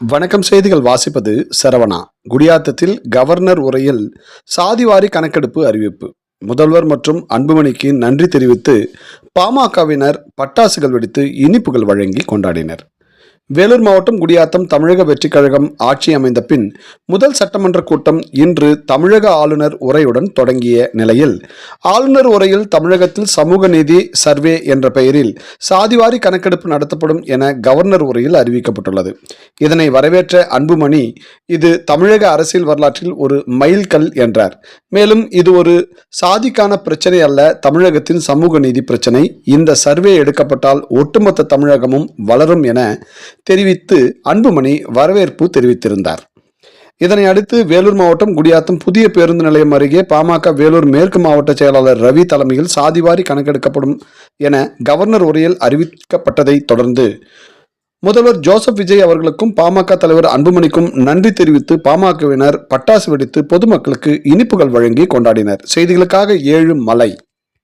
வணக்கம். செய்திகள் வாசிப்பது சரவணா. குடியாத்தத்தில் கவர்னர் உரையில் சாதிவாரி கணக்கெடுப்பு அறிவிப்பு. முதல்வர் மற்றும் அன்புமணிக்கு நன்றி தெரிவித்து பாமகவினர் பட்டாசுகள் வெடித்து இனிப்புகள் வழங்கி கொண்டாடினர். வேலூர் மாவட்டம் குடியாத்தம் தமிழக வெற்றிக் கழகம் ஆட்சி அமைந்த பின் முதல் சட்டமன்ற கூட்டம் இன்று தமிழக ஆளுநர் உரையுடன் தொடங்கிய நிலையில், ஆளுநர் உரையில் தமிழகத்தில் சமூக நீதி சர்வே என்ற பெயரில் சாதிவாரி கணக்கெடுப்பு நடத்தப்படும் என கவர்னர் உரையில் அறிவிக்கப்பட்டுள்ளது. இதனை வரவேற்ற அன்புமணி, இது தமிழக அரசியல் வரலாற்றில் ஒரு மைல்கல் என்றார். மேலும் இது ஒரு சாதிக்கான பிரச்சனை அல்ல, தமிழகத்தின் சமூக நீதி பிரச்சனை. இந்த சர்வே எடுக்கப்பட்டால் ஒட்டுமொத்த தமிழகமும் வளரும் என தெரிவித்து அன்புமணி வரவேற்பு தெரிவித்திருந்தார். இதனை அடுத்து வேலூர் மாவட்டம் குடியாத்தம் புதிய பேருந்து நிலையம் அருகே பாமக வேலூர் மேற்கு மாவட்ட செயலாளர் ரவி தலைமையில் சாதிவாரி கணக்கெடுக்கப்படும் என கவர்னர் உரையில் அறிவிக்கப்பட்டதை தொடர்ந்து முதல்வர் ஜோசப் விஜய் அவர்களுக்கும் பாமக தலைவர் அன்புமணிக்கும் நன்றி தெரிவித்து பாமகவினர் பட்டாசு வெடித்து பொதுமக்களுக்கு இனிப்புகள் வழங்கி கொண்டாடினர். செய்திகளுக்காக ஏழு மலை.